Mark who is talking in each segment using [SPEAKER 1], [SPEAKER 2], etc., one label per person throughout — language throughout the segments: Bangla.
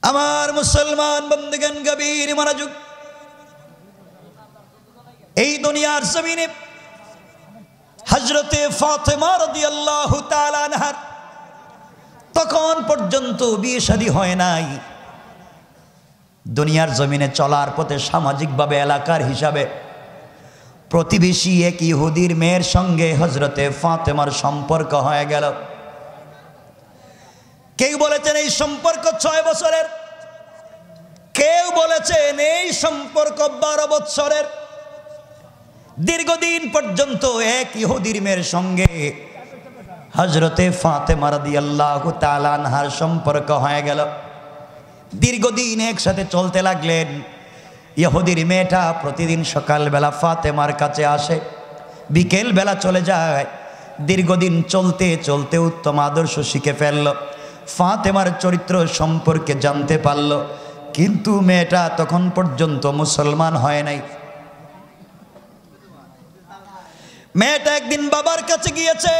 [SPEAKER 1] আমার মুসলমান বন্ধুগণ গভীর মনোযোগ। এই দুনিয়ার জমিনে হযরতে ফাতেমা রাদিয়াল্লাহু তাআলা আনহার তখন পর্যন্ত বিয়ে শাদী হয় নাই। দুনিয়ার জমিনে চলার পথে সামাজিকভাবে এলাকার হিসাবে প্রতিবেশী এক ইহুদির মেয়ের সঙ্গে হযরতে ফাতেমার সম্পর্ক হয়ে গেল। কেউ বলেছেন এই সম্পর্ক 6 বছরের, কেউ বলেছেন এই সম্পর্ক 12 বছরের। দীর্ঘদিন পর্যন্ত এক ইহুদির মেয়ের সঙ্গে হযরতে ফাতেমা রাদিয়াল্লাহু তাআলা আনহার সম্পর্ক হয়ে গেল। দীর্ঘদিন একসাথে চলতে লাগলেন। ইহুদির মেয়েটা প্রতিদিন সকালবেলা ফাতেমার কাছে আসে, বিকেল বেলা চলে যায়। দীর্ঘদিন চলতে চলতে উত্তম আদর্শ শিখে ফেলল, ফাতেমার চরিত্র সম্পর্কে জানতে পারল। কিন্তু মেয়েটা তখন পর্যন্ত মুসলমান হয় নাই। মেয়েটা একদিন বাবার কাছে গিয়েছে।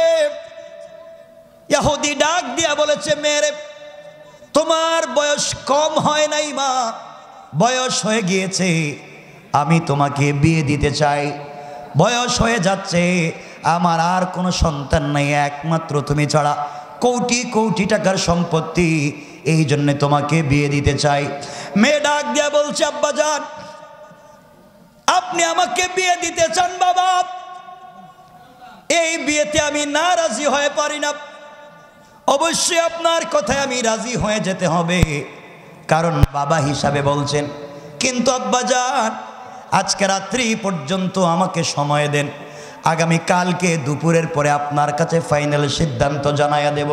[SPEAKER 1] ইহুদি ডাক দিয়া বলেছে, মেয়েরে তোমার বয়স কম হয় নাই মা, বয়স হয়ে গিয়েছে, আমি তোমাকে বিয়ে দিতে চাই। বয়স হয়ে যাচ্ছে, আমার আর কোনো সন্তান নাই, একমাত্র তুমি ছাড়া, কোটি কোটি টাকার সম্পত্তি, এই জন্য তোমাকে বিয়ে দিতে চাই। মেয়ে ডাক দিয়া বলছে, আব্বাজান আপনি আমাকে বিয়ে দিতে চান বাবা, এই বিয়েতে আমি না রাজি হয়ে পারি না। অবশ্যই আপনার কথায় আমি রাজি হয়ে যেতে হবে, কারণ বাবা হিসাবে বলছেন। কিন্তু আব্বাজান আজকে রাত্রি পর্যন্ত আমাকে সময় দেন, আগামী কালকে দুপুরের পরে আপনার কাছে ফাইনাল সিদ্ধান্ত জানাইয়া দেব।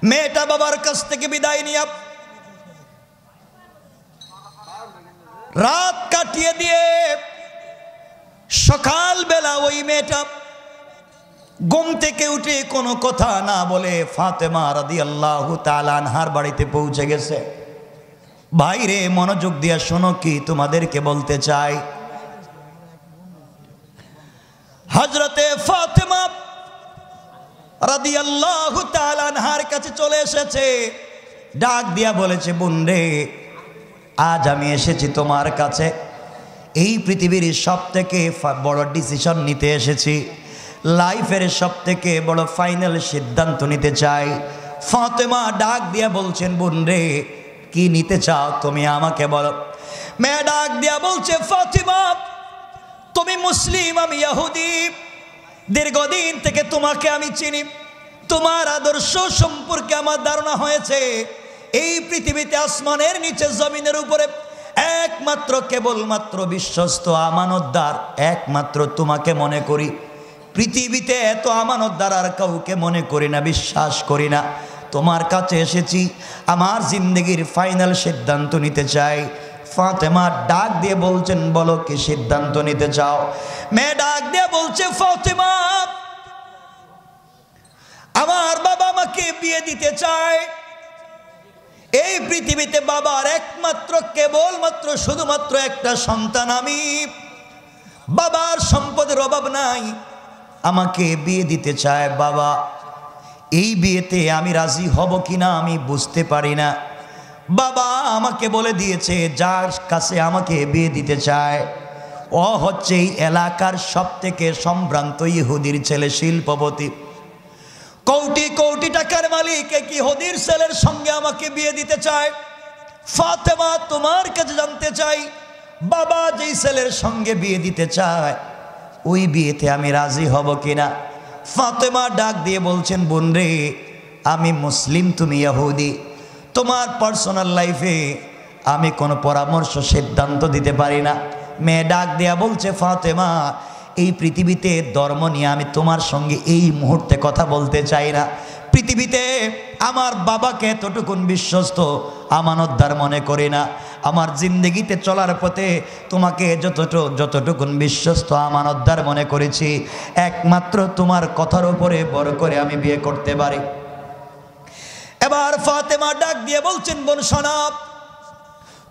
[SPEAKER 1] মেয়েটা বাবার কাছ থেকে বিদায় নিয়ে রাত কাটিয়ে দিয়ে সকালবেলা ওই মেয়েটা ঘুম থেকে উঠে কোনো কথা না বলে ফাতেমা রাদিয়াল্লাহু তাআলা আনহার বাড়িতে পৌঁছে গেছে। ভাইরে মনোযোগ দিয়া শোনো, কি তোমাদেরকে বলতে চাই। হযরতে ফাতেমা রাদিয়াল্লাহু তাআলা আনহার কাছে চলে এসেছে। ডাক দিয়া বলেছে, বোন রে, আজ আমি এসেছি তোমার কাছে, এই পৃথিবীর সবথেকে বড় ডিসিশন নিতে এসেছি, লাইফের সবথেকে বড় ফাইনাল সিদ্ধান্ত নিতে চাই। ফাতেমা ডাক দিয়া বলছেন, বোন রে কি নিতে চাও তুমি আমাকে বলো। মেয়ে ডাক দিয়া বলছে, ফাতেমা তুমি মুসলিম, আমি ইহুদি, দীর্ঘদিন থেকে তোমাকে আমি চিনি, তোমার আদর্শ সম্পর্কে আমার ধারণা হয়েছে এই পৃথিবীতে আসমানের নিচে জমিনের উপরে একমাত্র কেবলমাত্র বিশ্বস্ত আমানতদার একমাত্র তোমাকে মনে করি। পৃথিবীতে এত আমানতদার আর কাউকে মনে করি না, বিশ্বাস করি না। তোমার কাছে এসেছি, আমার জিন্দগির ফাইনাল সিদ্ধান্ত নিতে চাই। ফাতেমা ডাক দিয়ে বলছেন, বলো কি সিদ্ধান্ত নিতে চাও। মেয়ে ডাক দিয়ে বলছে, ফাতেমা আমার বাবা আমাকে বিয়ে দিতে চায়। এই পৃথিবীতে বাবার একমাত্র কেবলমাত্র শুধুমাত্র একটা সন্তান আমি, বাবার সম্পদের অভাব নাই, আমাকে বিয়ে দিতে চায় বাবা। এই বিয়েতে আমি রাজি হব কিনা আমি বুঝতে পারি না। বাবা আমাকে বলে দিয়েছে যার কাছে আমাকে বিয়ে দিতে চায় ও হচ্ছে এই এলাকার সবথেকে সম্ভ্রান্ত ইহুদির ছেলে, শিল্পপতি, কোটি কোটি টাকার মালিক, এক ইহুদির ছেলের সঙ্গে আমাকে বিয়ে দিতে চায়। ফাতেমা তোমার কাছে জানতে চাই, বাবা যেই ছেলের সঙ্গে বিয়ে দিতে চায় ওই বিয়েতে আমি রাজি হব কিনা। ফাতেমা ডাক দিয়ে বলছেন, বোন রে আমি মুসলিম, তুমি ইহুদি, তোমার পার্সোনাল লাইফে আমি কোনো পরামর্শ সিদ্ধান্ত দিতে পারি না। মেয়ে ডাক দেয়া বলছে, ফাতেমা এই পৃথিবীতে ধর্ম নিয়ে আমি তোমার সঙ্গে এই মুহূর্তে কথা বলতে চাই না। পৃথিবীতে আমার বাবাকে এতটুকুন বিশ্বস্ত আমানতদার মনে করি না। আমার জিন্দগিতে চলার পথে তোমাকে যতটুকুন বিশ্বস্ত আমানতদার মনে করেছি, একমাত্র তোমার কথার উপরে বড় করে আমি বিয়ে করতে পারি। এবার ফাতেমা ডাক দিয়ে বলছেন, বোন শোনো,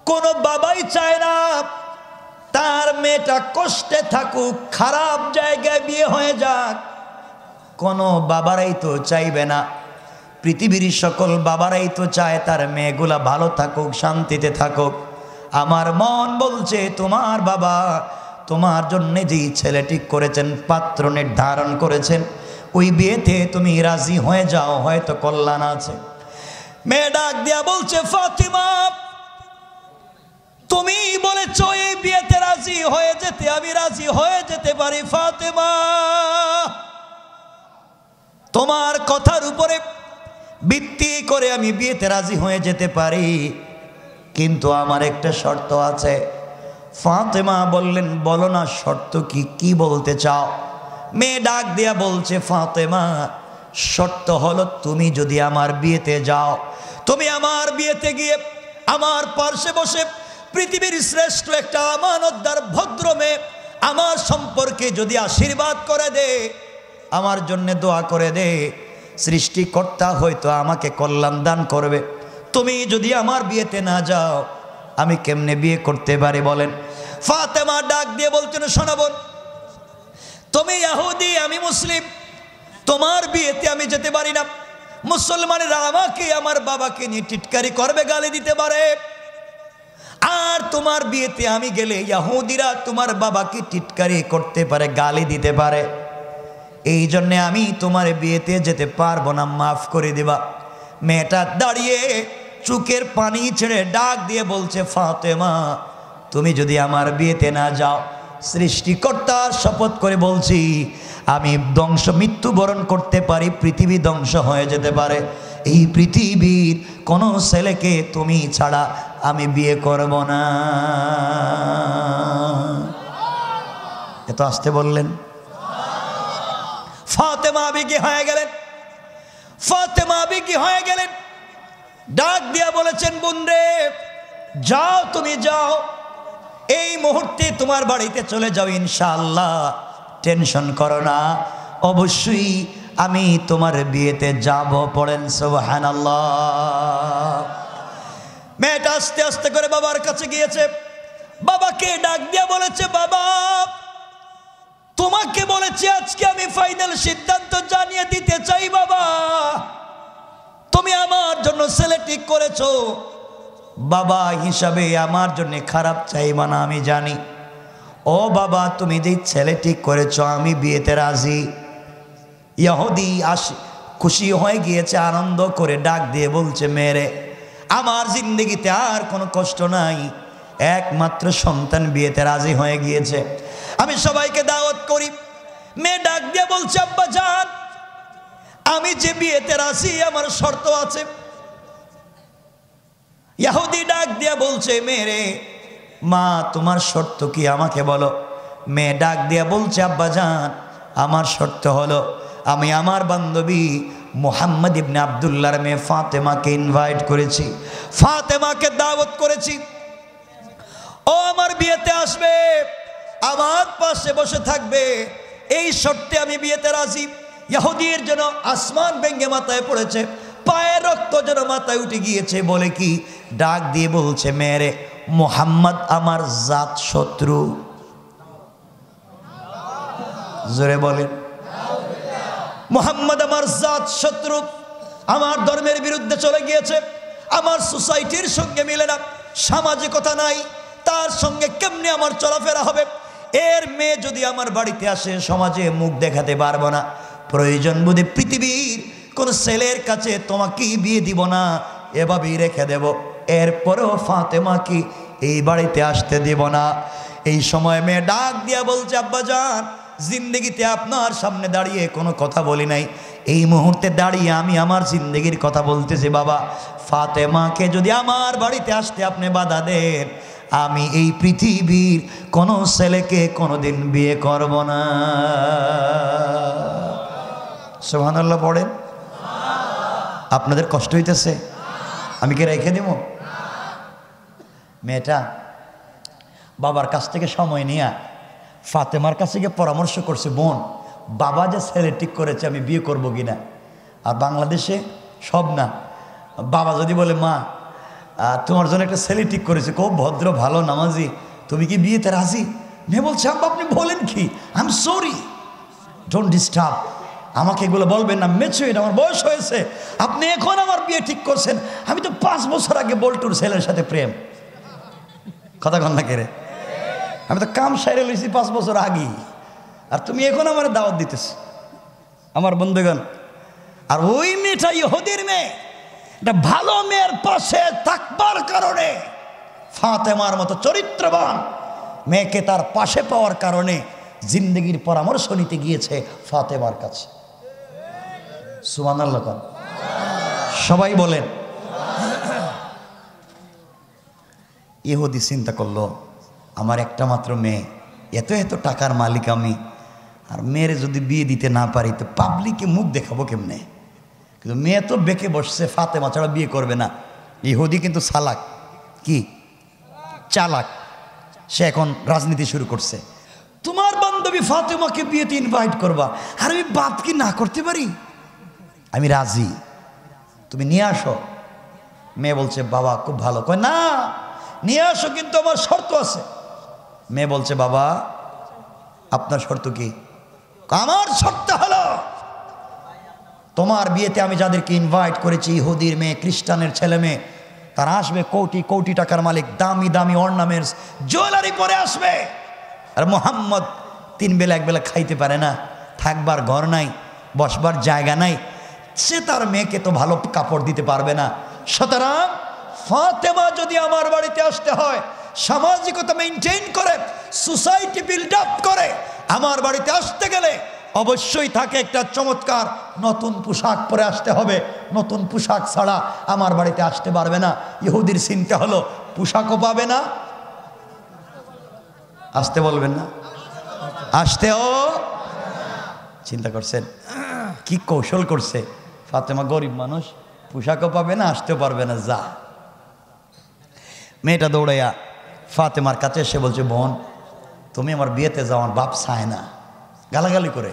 [SPEAKER 1] কোনো বাবাই চায় না তার মেয়েটা কষ্টে থাকুক, খারাপ জায়গায় বিয়ে হয়ে যাক, কোনো বাবারাই তো চাইবে না পৃথিবীর সকল বাবারাই তো চায় তার মেয়েগুলা ভালো থাকুক, শান্তিতে থাকুক। আমার মন বলছে তোমার বাবা তোমার জন্য যেই ছেলে ঠিক করেছেন, পাত্র নির্ধারণ করেছেন, ওই বিয়েতে তুমি রাজি হয়ে যাও, হয়তো কল্যাণ আছে। মেয়ে ডাক দিয়া বলছে, ফাতিমা তুমি বলেছ এই বিয়েতে রাজি হয়ে যেতে, আমি রাজি হয়ে যেতে পারি। ফাতিমা তোমার কথার উপরে ভিত্তি করে আমি বিয়েতে রাজি হয়ে যেতে পারি, কিন্তু আমার একটা শর্ত আছে। ফাতেমা বললেন, বলো না শর্ত কি, কি বলতে চাও? মেয়ে ডাক দিয়া বলছে, ফাতেমা শর্ত হলো তুমি যদি আমার বিয়েতে যাও, তুমি আমার বিয়েতে গিয়ে আমার পার্শ্বে বসে পৃথিবীর শ্রেষ্ঠ একটা আমানতদার ভদ্র মেয়ে আমার সম্পর্কে যদি আশীর্বাদ করে দে, আমার জন্য দোয়া করে দে, সৃষ্টিকর্তা হয়তো আমাকে কল্যাণ দান করবে। তুমি যদি আমার বিয়েতে না যাও আমি কেমনে বিয়ে করতে পারি বলেন? ফাতেমা ডাক দিয়ে বলছেন, শোনো বোন, তুমি ইহুদি আমি মুসলিম, তোমার বিয়েতে আমি যেতে পারি না। মুসলমানেরা আমাকে আমার বাবাকে নিয়ে টিটকারি করবে, গালি দিতে পারে, আর তোমার বিয়েতে আমি গেলে ইহুদিরা তোমার বাবাকে টিটকারি করতে পারে, গালি দিতে পারে। এই জন্যে আমি তোমার বিয়েতে যেতে পারবো না, মাফ করে দিবা। মেয়েটা দাঁড়িয়ে চোখের পানি ছেড়ে ডাক দিয়ে বলছে, ফাতেমা তুমি যদি আমার বিয়েতে না যাও, সৃষ্টিকর্তার শপথ করে বলছি আমি মৃত্যুবরণ করতে পারি, পৃথিবী ধ্বংস হয়ে যেতে পারে, এই পৃথিবীর কোনো ছেলেকে তুমি ছাড়া আমি বিয়ে করব না। এত আসতে বললেন। ফাতেমা বিকি হয়ে গেলেন, ফাতেমা বিকি হয়ে গেলেন, ডাক দিয়া বলেছেন, বোন রে যাও, তুমি যাও, এই মুহূর্তে তোমার বাড়িতে চলে যাও, ইনশাআল্লাহ টেনশন করো না, অবশ্যই আমি তোমার বিয়েতে যাব। পড়েন সুবহানাল্লাহ। মেয়েটা আস্তে আস্তে করে বাবার কাছে গিয়েছে, বাবাকে ডাক দিয়া বলেছে, বাবা তোমাকে বলেছি আজকে আমি ফাইনাল সিদ্ধান্ত জানিয়ে দিতে চাই, বাবা তুমি আমার জন্য ছেলে ঠিক করেছো, বাবা হিসাবে আমার জন্য খারাপ চাইবা না আমি জানি। ও বাবা তুমি যে ছেলে ঠিক করেছো আমি বিয়েতে রাজি। ইহুদি খুশি হয়ে গিয়েছে, আনন্দ করে ডাক দিয়ে বলছে, মেরে আমার জিন্দগিতে আর কোনো কষ্ট নাই, একমাত্র সন্তান বিয়েতে রাজি হয়ে গিয়েছে, আমি সবাইকে দাওয়াত করি। মেয়ে ডাক দিয়ে বলছে, আব্বা জান আমি যে বিয়েতে রাজি আমার শর্ত আছে। ইহুদি ডাক দিয়া বলছে, মেরে মা তোমার শর্ত কি আমাকে বলো। মেয়ে ডাক দিয়া বলছে, আব্বা জান আমার শর্ত হলো আমি আমার বান্ধবী মুহাম্মদ ইবনে আব্দুল্লাহর মেয়ে ফাতেমাকে ইনভাইট করেছি, ফাতেমাকে দাওয়াত করেছি, ও আমার বিয়েতে আসবে, আমার পাশে বসে থাকবে, এই শর্তে আমি বিয়েতে রাজি। ইহুদির যেন আসমান ভেঙে মাথায় পড়েছে, পায়ের রক্ত যেন মাথায় উঠে গিয়েছে, বলে কি ডাক দিয়ে বলছে, মেরে মুহাম্মদ আমার জাত শত্রু। জোরে বলেন, মুহাম্মদ আমার জাত শত্রু, আমার ধর্মের বিরুদ্ধে চলে গিয়েছে, আমার সোসাইটির সঙ্গে মিলে না, সামাজিকতা নাই, তার সঙ্গে কেমনে আমার চলাফেরা হবে? এর মেয়ে যদি আমার বাড়িতে আসে সমাজে মুখ দেখাতে পারবো না, প্রয়োজন বোধে পৃথিবীর কোন ছেলের কাছে তোমাকেই বিয়ে দিব না, এভাবেই রেখে দেব, এরপরেও ফাতেমাকে এই বাড়িতে আসতে দিব না। এই সময় মেয়ে ডাক দিয়া বলছে, আব্বা জান জিন্দগিতে আপনার সামনে দাঁড়িয়ে কোনো কথা বলি নাই, এই মুহূর্তে দাঁড়িয়ে আমি আমার জিন্দগির কথা বলতেছি। বাবা ফাতেমাকে যদি আমার বাড়িতে আসতে আপনি বাধা দেন, আমি এই পৃথিবীর কোনো ছেলেকে কোনোদিন বিয়ে করব না। সুবহানাল্লাহ পড়েন। আপনাদের কষ্ট হইতেছে? আমি কি রেখে দেব? মেয়েটা বাবার কাছ থেকে সময় নিয়ে ফাতেমার কাছে গিয়ে পরামর্শ করছে, বোন বাবা যে ছেলে ঠিক করেছে আমি বিয়ে করব কিনা। আর বাংলাদেশে সব না, বাবা যদি বলে মা তোমার জন্য একটা ছেলে ঠিক করেছে, খুব ভদ্র ভালো নামাজি, তুমি কি বিয়েতে রাজি? মেয়ে বলছে, আব্বা আপনি বলেন কি, I am sorry, don't disturb, আমাকে এগুলো বলবেন না, মেচুইড, আমার বয়স হয়েছে, আপনি এখন আমার বিয়ে ঠিক করছেন। আমি তো 5 বছর আগে বল্টুর ছেলের সাথে প্রেম। কথা কন না কেরে? আমি তো কাম সাইরে লইছি 5 বছর আগেই, আর তুমি এখন আমার দাওয়াত দিতেছ। আমার বন্ধুগণ, আর ওই মেয়েটা ইহুদির মেয়ে, একটা ভালো মেয়ের পাশে থাকবার কারণে, ফাতেমার মতো চরিত্রবান মেয়েকে তার পাশে পাওয়ার কারণে জিন্দগির পরামর্শ নিতে গিয়েছে ফাতেমার কাছে। সুবহানাল্লাহ। সবাই বলেন। ইহুদি চিন্তা করলো, আমার একটা মাত্র মেয়ে, এত এত টাকার মালিক আমি, আর মেয়েরে যদি বিয়ে দিতে না পারি তো পাবলিকে মুখ দেখাবো কেমনে? কিন্তু মেয়ে তো বেঁকে বসছে, ফাতেমা ছাড়া বিয়ে করবে না। ইহুদি কিন্তু চালাক, কি চালাক, সে এখন রাজনীতি শুরু করছে। তোমার বান্ধবী ফাতেমাকে বিয়েতে ইনভাইট করবা, আর আমি বাপ কি না করতে পারি? আমি রাজি, তুমি নিয়ে আসো। মেয়ে বলছে বাবা খুব ভালো। কয় না, নিয়ে আসো, কিন্তু আমার শর্ত আছে। মেয়ে বলছে বাবা আপনার শর্ত কি? আমার শর্ত হলো, তোমার বিয়েতে আমি যাদেরকে ইনভাইট করেছি, ইহুদির মেয়ে, খ্রিস্টানের ছেলে মেয়ে, তারা আসবে, কোটি কোটি টাকার মালিক, দামি দামি অর্নামেন্টস, জুয়েলারি পরে আসবে। আর মোহাম্মদ 3 বেলা 1 বেলা খাইতে পারে না, থাকবার ঘর নাই, বসবার জায়গা নাই, সে তার মেয়েকে তো ভালো কাপড় দিতে পারবে না। সুতরাং ফাতেমা যদি আমার বাড়িতে আসতে হয়, সামাজিকতা মেনটেন করে, সোসাইটি বিল্ড আপ করে আমার বাড়িতে আসতে গেলে অবশ্যই তাকে একটা চমৎকার নতুন পোশাক পরে আসতে হবে। নতুন পোশাক ছাড়া আমার বাড়িতে আসতে পারবে না। ইহুদির চিন্তা হলো, পোশাকও পাবে না, আসতে বলবেন না, আসতেও চিন্তা করছেন। কি কৌশল করছে ফাতেমা, গরিব মানুষ, পোশাকও পাবে না, আসতেও পারবে না। যা, মেয়েটা দৌড়াইয়া ফাতেমার কাছে এসে বলছে, বোন তুমি আমার বিয়েতে যাও, আমার বাপ চায় না, গালাগালি করে,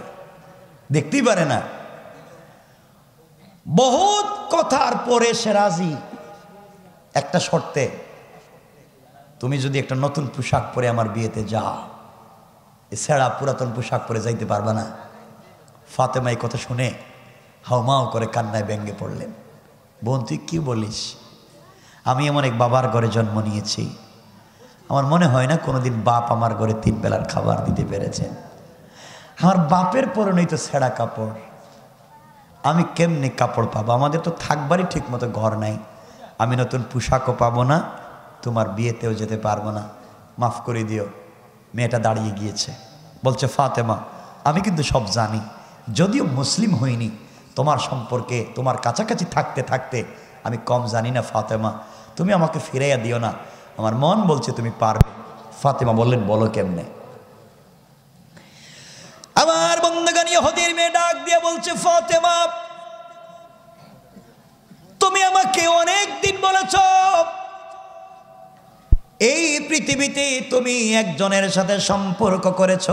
[SPEAKER 1] দেখতেই পারে না। বহুত কথার পরে সে রাজি, একটা শর্তে, তুমি যদি একটা নতুন পোশাক পরে আমার বিয়েতে যাও, এছাড়া পুরাতন পোশাক পরে যাইতে পারবা না। ফাতেমা এই কথা শুনে হাউমাউ করে কান্নায় ব্যঙ্গে পড়লেন। বোন তুই কি বলিস? আমি এমন এক বাবার ঘরে জন্ম নিয়েছি, আমার মনে হয় না কোনোদিন বাপ আমার ঘরে 3 বেলার খাবার দিতে পেরেছেন। আমার বাপের পরনেই তো ছেঁড়া কাপড়, আমি কেমনি কাপড় পাবো? আমাদের তো থাকবারই ঠিক মতো ঘর নাই, আমি নতুন পোশাকও পাবো না, তোমার বিয়েতেও যেতে পারবো না, মাফ করে দিও। মেয়েটা দাঁড়িয়ে গিয়েছে, বলছে ফাতেমা আমি কিন্তু সব জানি, যদিও মুসলিম হইনি, তোমার সম্পর্কে তোমার কাছাকাছি থাকতে থাকতে আমি কম জানি না ফাতেমা, তুমি আমাকে ফিরাইয়া দিও না, আমার মন বলছে তুমি পারবে। ফাতেমা বললেন বলো কেমনে? আমার বন্ধুগণ, ইহুদির মেয়ে ডাক দিয়ে বলছে, ফাতেমা তুমি আমাকে অনেক দিন বলেছ এই পৃথিবীতে তুমি একজনের সাথে সম্পর্ক করেছ,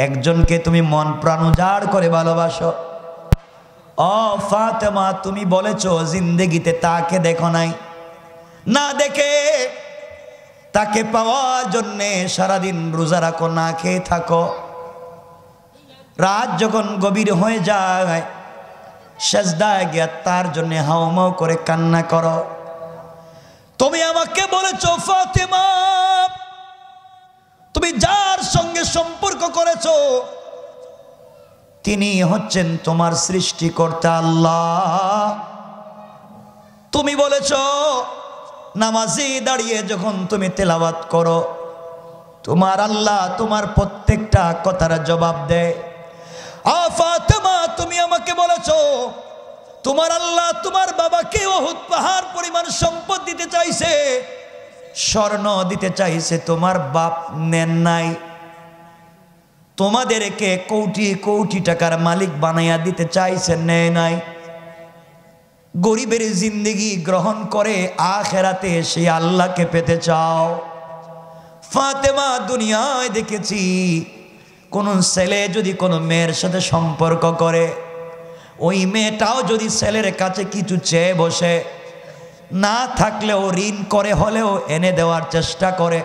[SPEAKER 1] একজনকে তুমি মন প্রাণ উজাড় করে ভালোবাসো। ও ফাতেমা তুমি বলেছ জিন্দেগিতে তাকে দেখো নাই, না দেখে তাকে পাওয়ার জন্যে সারাদিন রোজা রাখো, না খেয়ে থাকো, রাত যখন গভীর হয়ে যায় সেজদায় গিয়া তার জন্য হাউমাউ করে কান্না করো। তুমি আমাকে বলেছো ফাতেমা তুমি যার সঙ্গে সম্পর্ক করেছো তিনি হচ্ছেন তোমার সৃষ্টিকর্তা আল্লাহ। তুমি বলেছো নামাজে দাঁড়িয়ে যখন তুমি তেলাওয়াত করো তোমার আল্লাহ তোমার প্রত্যেকটা কথার জবাব দেয়। ফাতেমা তুমি আমাকে বলেছো তোমার আল্লাহ তোমার বাবাকে উহুদ পাহাড় পরিমাণ সম্পদ দিতে চাইছে, স্বর্ণ দিতে চাইছে, তোমার বাপ নেন নাই, তোমাদেরকে কোটি কোটি টাকার মালিক বানাইয়া দিতে চাইছে, নেয় নাই। গরিবের জিন্দেগি গ্রহণ করে আখেরাতে সে আল্লাহকে পেতে চাও। ফাতেমা দুনিয়ায় দেখেছি কোন ছেলে যদি কোনো মেয়ের সাথে সম্পর্ক করে ওই মেয়েটাও যদি ছেলের কাছে কিছু চেয়ে বসে, না থাকলেও ঋণ করে হলেও এনে দেওয়ার চেষ্টা করে।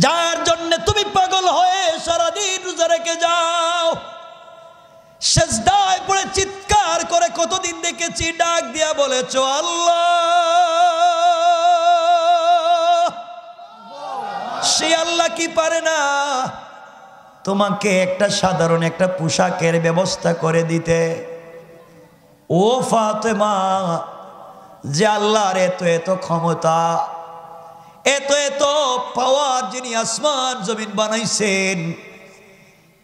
[SPEAKER 1] যার জন্য তুমি পাগল হয়ে সারাদিন রোজা রেখে যাও, সেজদায় পড়ে চিৎকার করে কতদিন দেখেছি ডাক দিয়া বলেছো আল্লাহ। সে আল্লাহ কি পারে না তোমাকে একটা সাধারণ একটা পোশাকের ব্যবস্থা করে দিতে? ও ফাতেমা, যে আল্লাহর এত এত ক্ষমতা, এত এত পাওয়ার, যিনি আসমান জমিন বানাইছেন,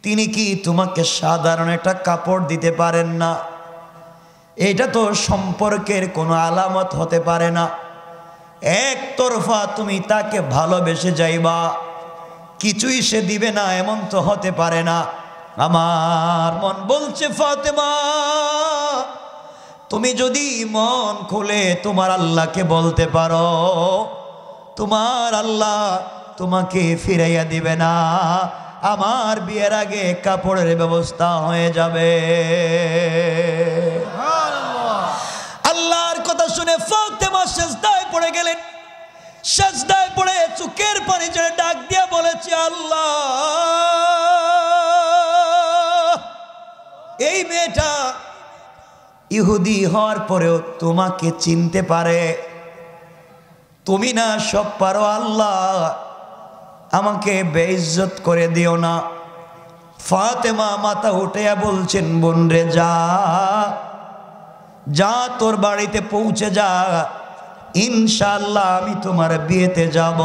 [SPEAKER 1] তিনি কি তোমাকে সাধারণ একটা কাপড় দিতে পারেন না? এটা তো সম্পর্কের কোনো আলামত হতে পারে না। একতরফা তুমি তাকে ভালোবেসে যাইবা, কিছুই সে দিবে না, এমন তো হতে পারে না। আমার মন বলছে ফাতেমা, তুমি যদি মন খুলে তোমার আল্লাহকে বলতে পারো, তোমার আল্লাহ তোমাকে ফিরাইয়া দিবে না, আমার বিয়ের আগে কাপড়ের ব্যবস্থা হয়ে যাবে। আল্লাহর কথা শুনে ফাতেমা সিজদায় পড়ে গেলেন। সিজদায় পড়ে চোখের পানি ছেড়ে ডাক দিয়া বলেছে আল্লাহ, এই মেয়েটা ইহুদি হওয়ার পরেও তোমাকে চিনতে পারে, তুমি না সব পারো আল্লাহ, আমাকে বেইজ্জত করে দিও না। ফাতেমা মাথা উঠাইয়া বলছেন, বোন রে যা, যা তোর বাড়িতে পৌঁছে যা, ইনশাআল্লাহ আমি তোমার বিয়েতে যাব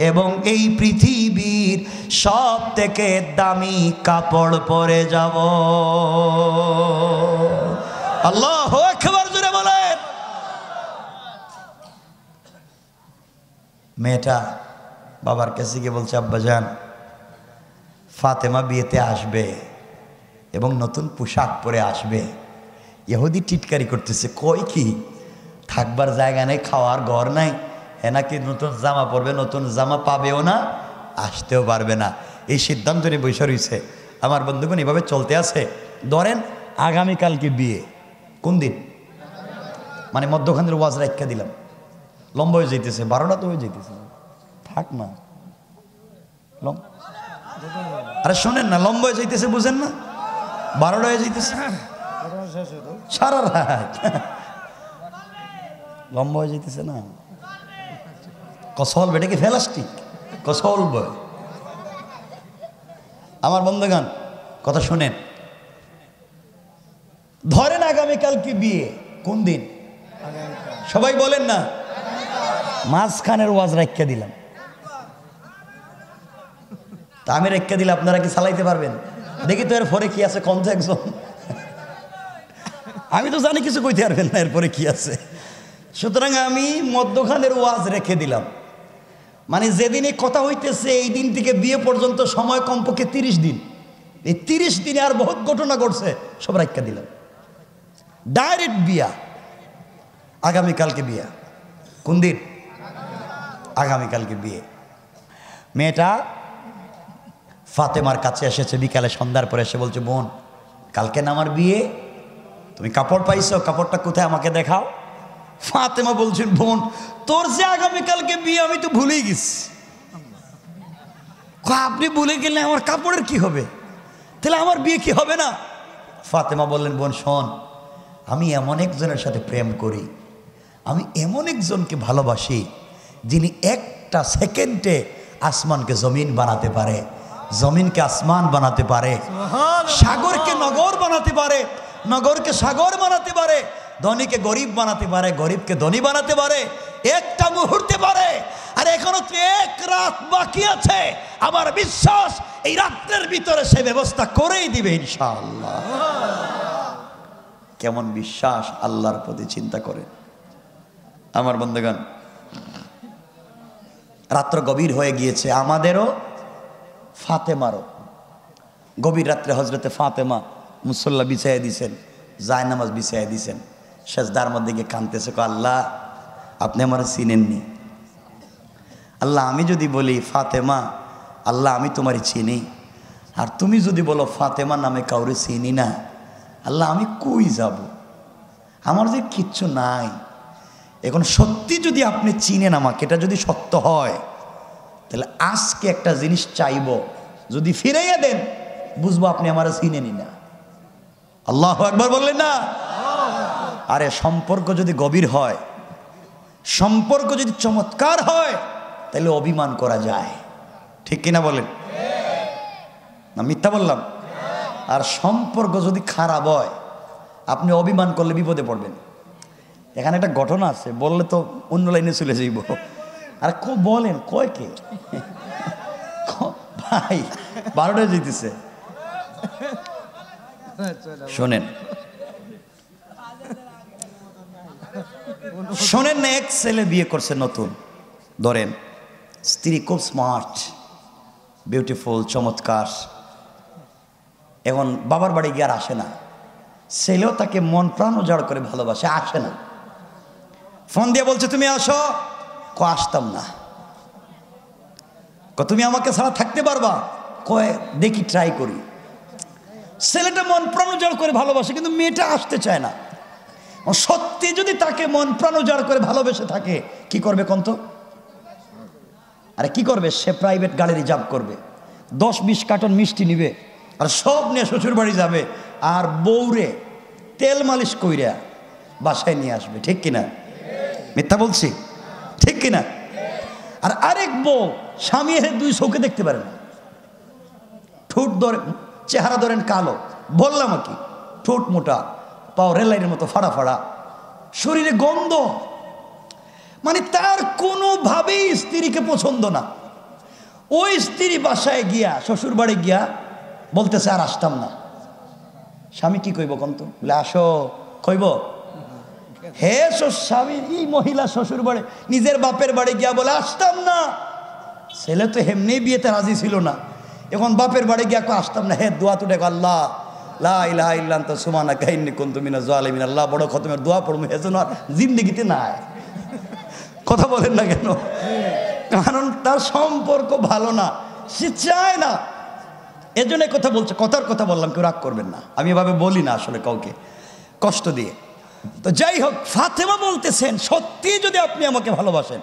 [SPEAKER 1] এবং এই পৃথিবীর সব থেকে দামি কাপড় পরে যাব। আল্লাহু আকবার, জোরে বলেন। মেয়েটা বাবার কাছে গিয়ে বলছে, আব্বাজান, ফাতেমা বিয়েতে আসবে এবং নতুন পোশাক পরে আসবে। ইহুদি টিটকারি করতেছে, কই কি থাকবার জায়গা নেই, খাওয়ার ঘর নাই, এ নাকি নতুন জামা পরবে, নতুন জামা পাবেও না, আসতেও পারবে না। এই সিদ্ধান্ত নিয়ে বসে রয়েছে। আমার বন্ধুগণ এভাবে চলতে আছে। ধরেন আগামীকালকে বিয়ে, কোন দিন? মানে মধ্যখানের ওয়াজ রাখা দিলাম, লম্বা হয়ে যাইতেছে, 12টা তো হয়ে যাইতেছে, থাক না। আরে শোনেন না, লম্বা হয়ে যাইতেছে, বুঝেন না? 12টা হয়ে যাইতেছে, সারা রাত লম্বা হয়ে যাইতেছে না। কসল বেটে কি ফেলাস্টিক, কসল বয়। আমার বন্ধুগণ কথা শোনেন, ধরেন আগামীকাল কি বিয়ে, কোন দিন? সবাই বলেন না। মাঝখানের ওয়াজ রাখা দিলাম, তা আমি রেখে দিলে আপনারা কি চালাইতে পারবেন? দেখি তো এরপরে কি আছে, কোন একজন, আমি তো জানি কিছু কইতে পারবেন না এরপরে কি আছে। সুতরাং আমি মধ্যখানের ওয়াজ রেখে দিলাম। মানে যেদিন এই কথা হইতেছে এই দিন থেকে বিয়ে পর্যন্ত সময় কমপক্ষে 30 দিন। এই 30 দিনে আর বহুত ঘটনা ঘটছে, সব রাখা দিলাম। ডাইরেক্ট বিয়া, আগামীকালকে বিয়া। কোন দিন? আগামীকালকে বিয়ে। মেয়েটা ফাতেমার কাছে এসেছে বিকালে, সন্ধ্যার পরে এসে বলছে, বোন, কালকে না আমার বিয়ে, তুমি কাপড় পাইছো, কাপড়টা কোথায় আমাকে দেখাও। ফাতেমা বলছেন, বোন, তোর যে আগামীকালকে বিয়ে আমি তো ভুলেই গেছি। আপনি ভুলে গেলে আমার কাপড়ের কি হবে? তাহলে আমার বিয়ে কি হবে না? ফাতেমা বললেন, বোন শোন, আমি এমন একজনের সাথে প্রেম করি, আমি এমন একজনকে ভালোবাসি যিনি একটা সেকেন্ডে আসমানকে জমিন বানাতে পারে, জমিনকে আসমান বানাতে পারে, সাগরকে নগর বানাতে পারে, নগরকে সাগর বানাতে পারে, ধনীকে গরিব বানাতে পারে, গরিবকে ধনী বানাতে পারে, একটা মুহূর্তে পারে। আর এখনো তো এক রাত বাকি আছে, আমার বিশ্বাস এই রাত্রের ভিতরে সে ব্যবস্থা করেই দিবে ইনশাআল্লাহ। কেমন বিশ্বাস আল্লাহর প্রতি, চিন্তা করে। আমার বন্ধুগণ, রাত্র গভীর হয়ে গিয়েছে, আমাদেরও ফাতেমারও। গভীর রাত্রে হজরতে ফাতেমা মুসল্লা বিছাইয়া দিছেন, জায়নামাজ বিছাইয়া দিছেন, সেজদার মধ্যে গিয়ে কাঁদতেছে, আল্লাহ আপনি আমার চিনেননি। আল্লাহ আমি যদি বলি ফাতেমা, আল্লাহ আমি তোমারই চিনি, আর তুমি যদি বলো ফাতেমা নামে কাউরে চিনি না, আল্লাহ আমি কই যাব? আমার যে কিচ্ছু নাই। এখন সত্যি যদি আপনি চিনেন আমাকে, এটা যদি সত্য হয়, তাহলে আজকে একটা জিনিস চাইব, যদি ফিরাইয়া দেন বুঝবো আপনি আমার চিনেনি না। আল্লাহু আকবার বললেন না? আরে সম্পর্ক যদি গভীর হয়, সম্পর্ক যদি চমৎকার হয়, তাহলে অভিমান করা যায়, ঠিক কিনা বলেন? না মিথ্যা বললাম? আর সম্পর্ক যদি খারাপ হয়, আপনি অভিমান করলে বিপদে পড়বেন। এখানে একটা ঘটনা আছে, বললে তো অন্য লাইনে চলে যাইব। আর বলেন কয় কে ভাই, 12টা জিতেছে। শোনেন শোনেন না, এক ছেলে বিয়ে করছে নতুন, ধরেন স্ত্রী খুব স্মার্ট, বিউটিফুল, চমৎকার। এখন বাবার বাড়ি গিয়ে আর আসে না, ছেলেও তাকে মন প্রাণ উজাড় করে ভালোবাসে, আসে না। ফোন দিয়ে বলছে তুমি আসো, আসতাম না। তুমি আমাকে ছাড়া থাকতে পারবা? কয় দেখি, ট্রাই করি। ছেলেটা মন প্রাণ উজাড় করে ভালোবাসে, কিন্তু মেয়েটা আসতে চায় না। সত্যি যদি তাকে মন প্রাণ উজাড় করে ভালোবেসে থাকে, কি করবে কোন তো? আরে কি করবে? সে প্রাইভেট গাড়ি রিজার্ভ করবে, 10-20 কার্টন মিষ্টি নিবে, আর সব নিয়ে শ্বশুর বাড়ি যাবে, আর বউরে তেল মালিশ কইরা বাসায় নিয়ে আসবে, ঠিক কিনা? মিথ্যা বলছি? ঠিক কিনা? আর আরেক বউ স্বামী 2 চোখে দেখতে পারে না, ঠোঁট ধরে, চেহারা ধরেন কালো, বললাম কি, ঠোঁট মোটা, পাও রেল লাইনের মতো ফাড়া ফাড়া, শরীরে গন্ধ, মানে তার কোনোভাবেই স্ত্রীকে পছন্দ না। ওই স্ত্রী বাসায় গিয়া, শ্বশুর বাড়ি গিয়া বলতেছে আর আসতাম না। স্বামী কি কইব কোন তো? বলে আসো, কইব হে স্বামী, এই মহিলা শ্বশুর বাড়ি, নিজের বাপের বাড়ি গিয়া বলে আসতাম না। ছেলে তো এমনি বিয়েতে রাজি ছিল না, এখন বাপের বাড়ি গিয়া আসতাম না। হে দোয়া তো দেখো, আল্লাহ লা ইলাহা ইল্লা আনতা সুবহানাকা ইন্নী কুনতু মিনাজ জালিমিন। আল্লাহ বড় খতমের দোয়া পড়বো, এজন্য আর জিন্দেগিতে নাই। কথা বলেন না কেন? কারণ তার সম্পর্ক ভালো না, সে চায় না। এজন্য কথা বলছে, কথার কথা বললাম, কেউ রাগ করবেন না, আমি এভাবে বলি না আসলে কাউকে কষ্ট দিয়ে। তো যাই হোক, ফাতেমা বলতেছেন সত্যি যদি আপনি আমাকে ভালোবাসেন,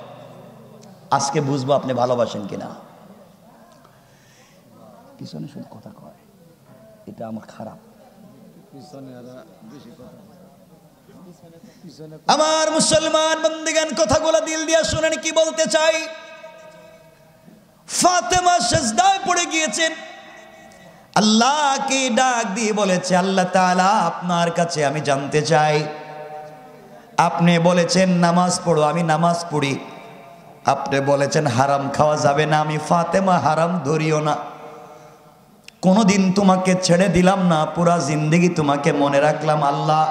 [SPEAKER 1] আজকে বুঝবো আপনি ভালোবাসেন কিনা। পিছনে শুধু কথা কয়, এটা আমার খারাপ। আমার মুসলমান বন্দিগান, কথাগুলো দিল দিয়া শুনেন কি বলতে চাই। ফাতেমা সিজদায় পড়ে গিয়েছেন, আল্লাহকে ডাক দিয়ে বলেছে, আল্লাহ তাআলা আপনার কাছে আমি জানতে চাই, আপনি বলেছেন নামাজ পড়ো, আমি নামাজ পড়ি। আপনি বলেছেন হারাম খাওয়া যাবে না, আমি ফাতেমা হারাম ধরিও না। কোনোদিন তোমাকে ছেড়ে দিলাম না, পুরা জিন্দেগি তোমাকে মনে রাখলাম। আল্লাহ,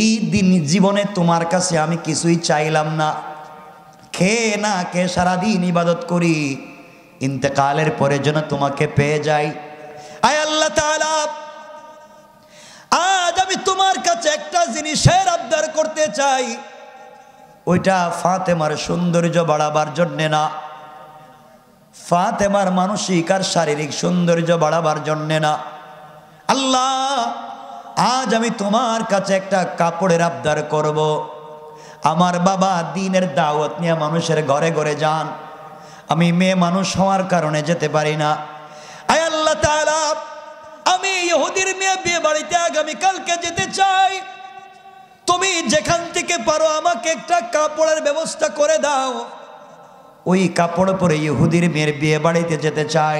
[SPEAKER 1] এই দিন জীবনে তোমার কাছে আমি কিছুই চাইলাম না, খেয়ে না খেয়ে সারাদিন ইবাদত করি, ইন্তেকালের পরে যেন তোমাকে পেয়ে যাই। আয় আল্লাহ তাআলা, আজ আমি তোমার কাছে একটা জিনিসের আবদার করতে চাই, ওইটা ফাতেমার সৌন্দর্য বাড়াবার জন্যে না, ফাতেমার মানসিক আর শারীরিক সৌন্দর্য বাড়াবার জন্যে না। আল্লাহ, আজ আমি তোমার কাছে একটা কাপড়ের আবদার করব। আমার বাবা দ্বীনের দাওয়াত নিয়ে মানুষের ঘরে ঘরে যান, আমি মেয়ে মানুষ হওয়ার কারণে যেতে পারি না। আয় আল্লাহ তাআলা, আমি ইহুদির মেয়ে বিয়ে বাড়িতে আগামীকালকে যেতে চাই, তুমি যেখান থেকে পারো আমাকে একটা কাপড়ের ব্যবস্থা করে দাও। ওই কাপড় পরে ইহুদির মেয়ের বিয়ে বাড়িতে যেতে চাই,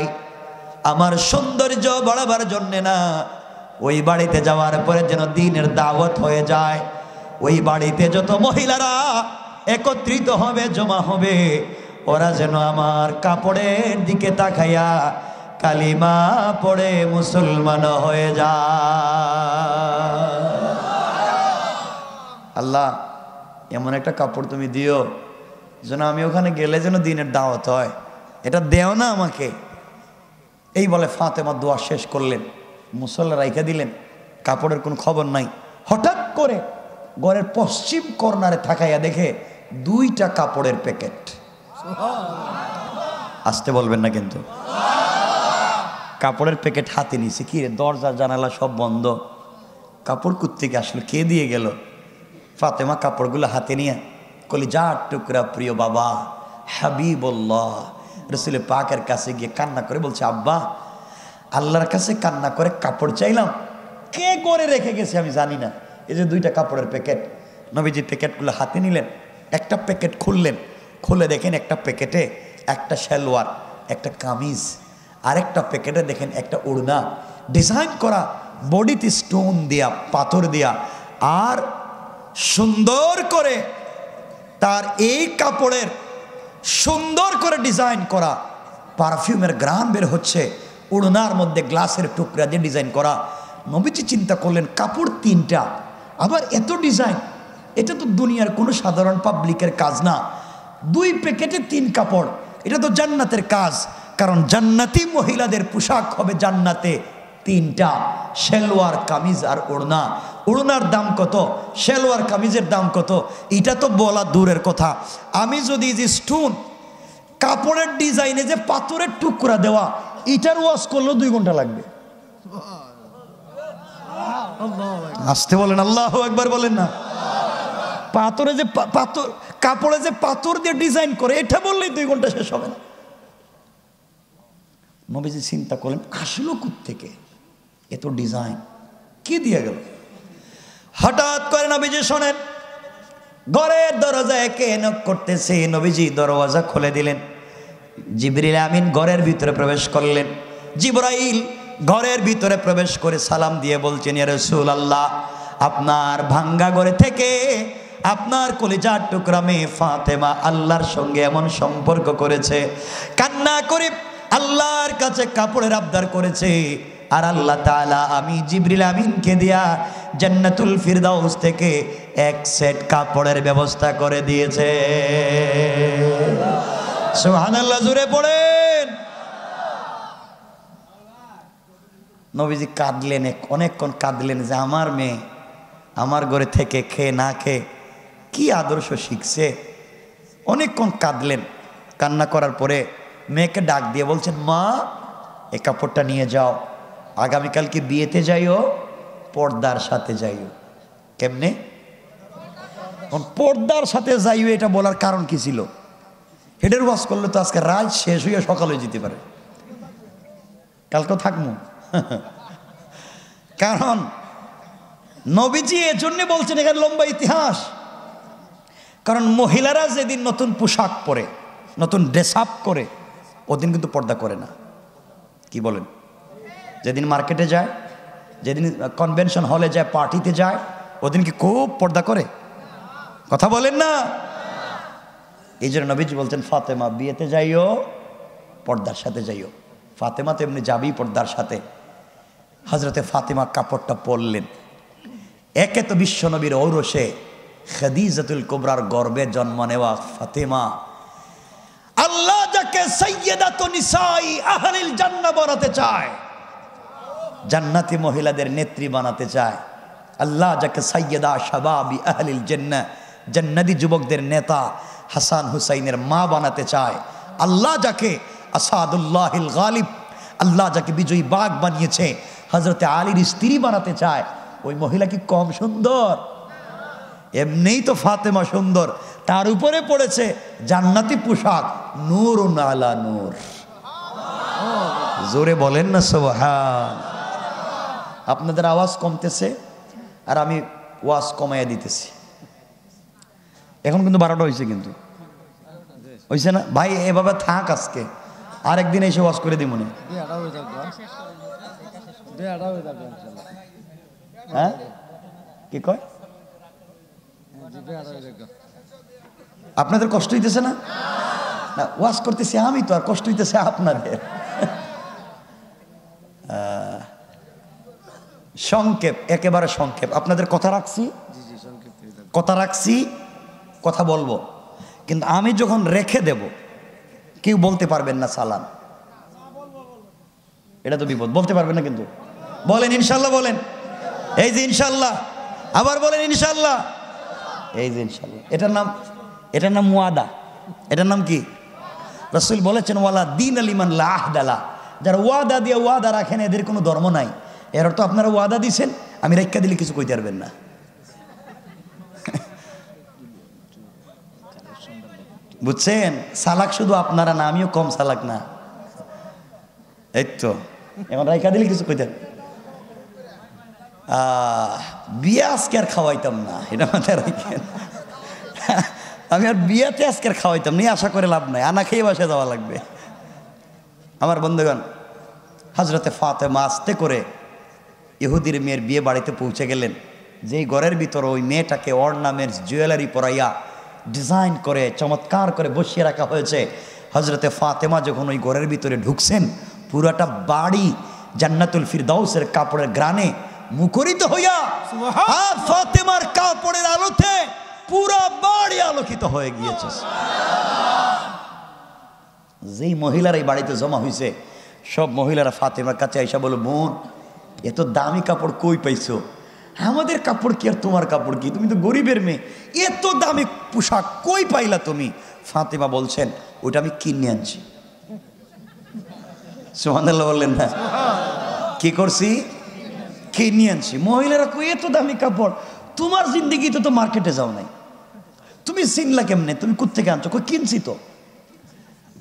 [SPEAKER 1] আমার সৌন্দর্য বাড়াবার জন্যে না, ওই বাড়িতে যাওয়ার পরে যেন দ্বীনের দাওয়াত হয়ে যায়। ওই বাড়িতে যত মহিলারা একত্রিত হবে, জমা হবে, ওরা যেন আমার কাপড়ের দিকে তাকাইয়া কালিমা পড়ে মুসলমান হয়ে যায়। আল্লাহ, এমন একটা কাপড় তুমি দিও যেন আমি ওখানে গেলে যেন দ্বীনের দাওয়াত হয়, এটা দেও না আমাকে। এই বলে ফাতেমা দোয়া শেষ করলেন, মুসল্লা রাইখা দিলেন, কাপড়ের কোনো খবর নাই। হঠাৎ করে ঘরের পশ্চিম কর্নারে থাকাইয়া দেখে 2টা কাপড়ের প্যাকেট। আসতে বলবেন না কিন্তু। কাপড়ের প্যাকেট হাতে নিয়েছে, কি রে, দরজা জানালা সব বন্ধ, কাপড় কুত্থেকে আসলে, কে দিয়ে গেল? ফাতেমা কাপড়গুলো হাতে নিয়ে কলিজার টুকরা প্রিয় বাবা হাবিবুল্লাহ রাসূল পাকের কাছে গিয়ে কান্না করে বলছে, আব্বা, আল্লাহর কাছে কান্না করে কাপড় চাইলাম, কে করে রেখে গেছে আমি জানি না। এই যে 2টা কাপড়ের প্যাকেট, নবীজি প্যাকেটগুলো হাতে নিলেন, একটা প্যাকেট খুললেন, খুলে দেখেন একটা প্যাকেটে একটা সালোয়ার, একটা কামিজ, আরেকটা প্যাকেটে দেখেন একটা ওড়না, ডিজাইন করা, বডিতে স্টোন দেয়া, পাথর দেয়া, আর সুন্দর করে তার এই কাপড়ের সুন্দর করে ডিজাইন করা, পারফিউমের গ্রান বের হচ্ছে, ওড়নার মধ্যে গ্লাসের টুকরা দিয়ে ডিজাইন করা। নবীজি চিন্তা করলেন কাপড় 3টা, আবার এত ডিজাইন, এটা তো দুনিয়ার কোনো সাধারণ পাবলিকের কাজ না। 2 প্যাকেটে 3 কাপড়, এটা তো জান্নাতের কাজ, কারণ জান্নাতি মহিলাদের পোশাক হবে জান্নাতে 3টা, সালোয়ার, কামিজ আর ওড়না। ওড়নার দাম কত, সালোয়ার কামিজের দাম কত, এটা তো বলা দূরের কথা। আমি যদি যে স্টোন কাপড়ের ডিজাইনে যে পাথরের টুকরা দেওয়া, এটার ওয়াশ করলেও 2 ঘন্টা লাগবে। আসতে বলেন আল্লাহু আকবার বলেন না। পাথরে যে পাথর, কাপড়ে যে পাথর দিয়ে ডিজাইন করে, এটা বললেই 2 ঘন্টা শেষ হবে না। নবীজি চিন্তা করলেন আসলো কোত্থেকে এত ডিজাইন, কি দিয়ে গেল? হঠাৎ করে নবীজি শোনেন ঘরের দরজায় কে নক করতেছে। নবীজি দরওয়াজা খুলে দিলেন। জিবরিল আমিন ঘরের ভিতরে প্রবেশ করলেন। জিবরাইল ঘরের ভিতরে প্রবেশ করে সালাম দিয়ে বলছেন, ইয়া রাসূলুল্লাহ, আপনার ভাঙ্গা ঘরে থেকে আপনার কলিজার টুকরা মেয়ে ফাতেমা আল্লাহর সঙ্গে এমন সম্পর্ক করেছে, কান্না করে আল্লাহর কাছে কাপড়ের আবদার করেছে, আর আল্লাহ তাআলা আমি জিবরিল আমিনকে দিয়া জান্নাতুল ফিরদাউস থেকে 1 সেট কাপড়ের ব্যবস্থা করে দিয়েছে। সুবহানাল্লাহ, জোরে পড়েন। নবীজি কাঁদলেন, অনেকক্ষণ কাঁদলেন যে আমার মেয়ে আমার ঘরে থেকে খেয়ে না খেয়ে কি আদর্শ শিখছে। অনেকক্ষণ কাঁদলেন। কান্না করার পরে মেয়েকে ডাক দিয়ে বলছেন, মা এই কাপড়টা নিয়ে যাও, আগামীকালকে বিয়েতে যাইও, পর্দার সাথে যাইও। কেমনে? পর্দার সাথে যাইও, এটা বলার কারণ কি ছিল? হেডের ওয়াশ করলে তো আজকে রাত শেষ হইয়া সকাল হয়ে যেতে পারে, কালকেও থাকবো। কারণ নবীজি এজন্য বলছেন, এখানে লম্বা ইতিহাস। কারণ মহিলারা যেদিন নতুন পোশাক পরে, নতুন ড্রেস আপ করে, ওদিন কিন্তু পর্দা করে না। কি বলেন? যেদিন মার্কেটে যায়, যেদিন কনভেনশন হলে যায়, পার্টিতে যায়, ওদিন কি খুব পর্দা করে? কথা বলেন না। এই জন্য নবীজি বলছেন, ফাতেমা বিয়েতে যাইও, পর্দার সাথে যাইও। ফাতেমা তো এমনি যাবেই পর্দার সাথে। হযরতে ফাতেমা কাপড়টা পরলেন। একে তো বিশ্বনবীর ঔরসে খাদিজাতুল কুবরার গর্ভে জন্ম নেওয়া ফাতেমা, আল্লাহ যাকে সাইয়্যিদাতু নিসাই আহলিল জান্নাহ বানাতে চায়, জান্নাতি মহিলাদের নেত্রী বানাতে চায়। আল্লাহ যাকে সাইয়্যিদা শাবাবি আহলিল জান্নাহ, জান্নাতি যুবকদের নেতা হাসান হুসাইনের মা বানাতে চায়। আল্লাহ যাকে আসাদুল্লাহিল গালিব, আল্লাহ যাকে বিজয়ী বাঘ বানিয়েছে, হযরতে আলীর স্ত্রী বানাতে চায়। ওই মহিলা কি কম সুন্দর? এমনিই তো ফাতেমা সুন্দর, তার উপরে পড়েছে জান্নাতি পোশাক, নূরুন আলা নূর। জোরে বলেন না সুবহান। আপনাদের আওয়াজ কমতেছে আর আমি ওয়াজ কমাইয়া দিতেছি। এখন কিন্তু 12টা হয়েছে, কিন্তু হয়েছে না ভাই? এভাবে থাক, আজকে আরেকদিন এসে ওয়াজ করে দিব মনে। হ্যাঁ কি কয়? আপনাদের কষ্ট হইতেছে না? না, ওয়াজ করতেছি আমি তো, আর কষ্ট হইতেছে আপনাদের। সংক্ষেপ, একেবারে সংক্ষেপ। আপনাদের কথা রাখছি, কথা রাখছি, কথা বলবো, কিন্তু আমি যখন রেখে দেব কেউ বলতে পারবেন না সালাম। এটা তো বিপদ, বলতে পারবেন না কিন্তু। বলেন ইনশাল্লাহ, বলেন এই যে ইনশাল্লাহ, আবার বলেন ইনশাল্লাহ, এই যে ইনশাল্লাহ। এটার নাম ওয়াদা। এটার নাম কি? রাসূল বলেছেন, ওয়ালা দীন লিমান লা আহদালা। যারা ওয়াদা দিয়ে ওয়াদা রাখেন, এদের কোনো ধর্ম নাই। এর অর্থ আপনারা ওয়াদা দিছেন, আমি রেখা দিলে কিছু কইতে পারবেন না। বুঝছেন? সালাক শুধু আপনারা না, আমিও কম সালাক না। এই তো এখন রেখা দিলে কিছু কইতে। বিয়ে আজকে আর খাওয়াইতাম না, এটা মাথায় রাখেন। আমি আর বিয়েতে আজকে আর খাওয়াইতাম না, আশা করে লাভ নাই, আনা খেয়ে বাসায় যাওয়া লাগবে। আমার বন্ধুগণ, হজরতে ফাতেমা আস্তে করে ইহুদির মেয়ের বিয়ে বাড়িতে পৌঁছে গেলেন। যেই ঘরের ভিতর ওই মেয়েটাকে অর্নামেন্টস জুয়েলারি পরাইয়া ডিজাইন করে চমৎকার করে বসিয়ে রাখা হয়েছে, হজরতে ফাতেমা যখন ওই ঘরের ভিতরে ঢুকছেন, পুরাটা বাড়ি জান্নাতুল ফিরদাউসের কাপড়ের গ্রানে মুখরিত হইয়া আর ফাতেমার কাপড়ের আলোতে পুরা বাড়ি আলোকিত হয়ে গিয়েছে। যেই মহিলারা এই বাড়িতে জমা হয়েছে, সব মহিলারা ফাতেমার কাছে আইসা বলে, বোন, এত দামি কাপড় কই পাইছো? আমাদের কাপড় কি আর তোমার কাপড় কি? তুমি তো গরিবের মেয়ে, এত দামি পোশাক কই পাইলা তুমি? ফাতেমা বলছেন, ওটা আমি কিনে আনছি। সুবহানাল্লাহ বললেন না? কি করছি? কিনে আনছি। মহিলারা কই এত দামি কাপড়? তোমার জিন্দিগিতে তো মার্কেটে যাও নাই, তুমি চিনলা কেমনে? তুমি কোত্থেকে আনছো? কই কিনছি তো।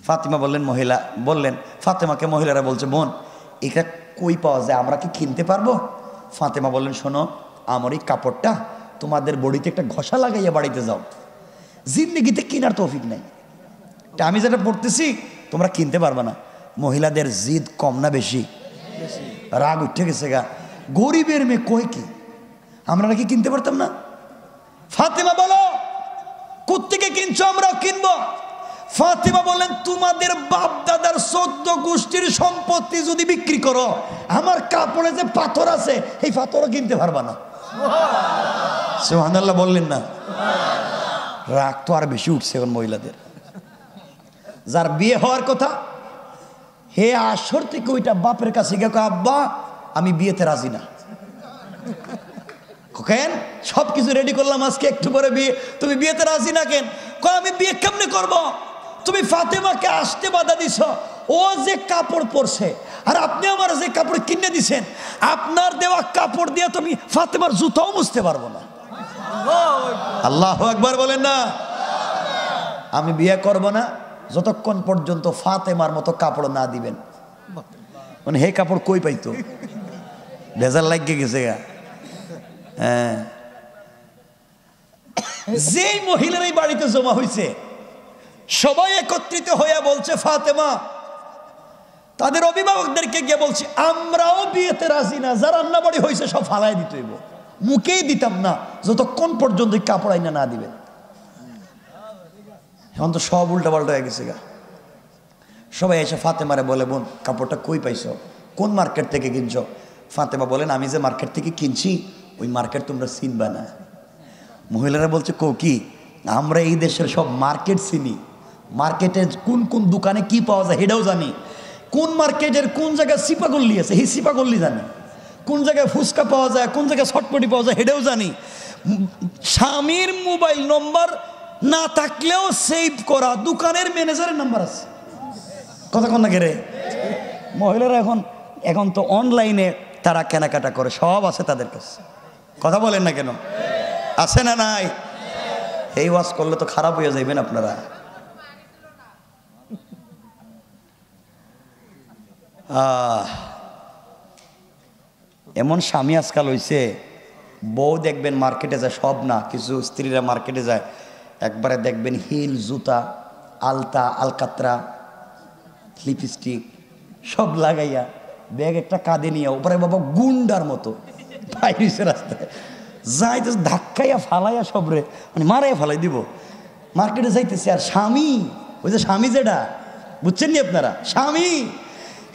[SPEAKER 1] ফাতেমা বললেন ফাতেমাকে মহিলারা বলছে, বোন, এটা কই পাওয়া যায়, আমরা কি কিনতে পারবো? ফাতেমা বললেন, শোনো, আমার এই কাপড়টা তোমাদের বডিতে একটা ঘষা লাগাইয়া বাড়িতে যাও, জিন্দিগিতে কেনার তৌফিক নাই, আমি যেটা পড়তেছি তোমরা কিনতে পারবে না। মহিলাদের জিদ কম না বেশি? রাগ উঠে গেছে গা, গরিবের মেয়ে কই কি, আমরা নাকি কিনতে পারতাম না? ফাতেমা বলো, কোত্থেকে কিনছো? আমরাও কিনবো। ফাতেমা বললেন, তোমাদের বাপ দাদার 14 গোষ্ঠীর সম্পত্তি যদি বিক্রি করো, আমার কাপড়ে যে পাথর আছে এই পাথরও কিনতে পারবা না। সুবহানাল্লাহ বললেন না? রাগ তো আর বেশি উঠছে এখন মহিলাদের। যার বিয়ে হওয়ার কথা, হে আসর থেকে ওইটা বাপের কাছে গিয়ে, আব্বা আমি বিয়েতে রাজি না। কেন? সব কিছু রেডি করলাম, আজকে একটু পরে বিয়ে, তুমি বিয়েতে রাজি না কেন? আমি বিয়ে কেমনে করব? তুমি ফাতেমাকে আসতে বাধা দিছ, ও যে কাপড় পরছে আর আপনি আমার যে কাপড় কিনে দিছেন, আপনার দেওয়া কাপড় দিয়ে তুমি ফাতেমার জুতাও মুছতে পারবো না। আল্লাহু আকবার বলেন না? আমি বিয়ে করব না যতক্ষণ পর্যন্ত ফাতেমার মতো কাপড় না দিবেন। মানে হে কাপড় কই পাইতো? ভেজাল লাগিয়ে গেছে গা। হ্যাঁ, যেই মহিলারাই বাড়িতে জমা হয়েছে, সবাই একত্রিত হইয়া বলছে, ফাতেমা তাদের অভিভাবকদেরকে গিয়ে বলছে, আমরাও বিয়েতে রাজি না, যার রান্না বাড়ি হয়েছে সব ফালাই দিতে হইব, মুখেই দিতাম না যতক্ষণ পর্যন্ত কাপড় আইনা না দিবেন। এখন তো সব উল্টা পাল্টা হয়ে গেছে গা। সবাই এসে ফাতেমারে বলে, বোন কাপড়টা কই পাইছো, কোন মার্কেট থেকে কিনছো? ফাতেমা বলেন, আমি যে মার্কেট থেকে কিনছি ওই মার্কেট তোমরা চিনবা না। মহিলারা বলছে, কি আমরা এই দেশের সব মার্কেট চিনি, মার্কেটে কোন কোন দোকানে কি পাওয়া যায় সেটাও জানি, কোন মার্কেটের কোন জায়গায় সিপাগল্লি আছে সেই সিপাগল্লি জানি, কোন জায়গায় ফুচকা পাওয়া যায়, কোন জায়গায় ছটপটি পাওয়া যায় সেটাও জানি। স্বামীর মোবাইল নম্বর না থাকলেও সেভ করা দোকানের ম্যানেজারের নাম্বার আছে। কতক্ষণ না রে মহিলারা এখন তো অনলাইনে তারা কেনাকাটা করে, সব আছে তাদের কাছে। কথা বলেন না কেন? আছে না নাই? এই ওয়াজ করলে তো খারাপ হয়ে যাবেন আপনারা। এমন স্বামী আজকাল হইছে, বউ দেখবেন মার্কেটে যায়, সব না, কিছু স্ত্রীরা মার্কেটে যায়, একবারে দেখবেন হিল, জুতা, আলতা, আলকাতরা, লিপস্টিক সব লাগাইয়া ব্যাগ একটা কাঁধে নিয়ে ওপরে বাবা গুন্ডার মতো বাইরেছে রাস্তায় যাইতে, ধাক্কাইয়া ফালাইয়া সবরে মানে মারাইয়া ফালাই দিব, মার্কেটে যাইতেছে। আর স্বামী, ওই যে স্বামী যেটা বুঝছেন নি আপনারা, স্বামী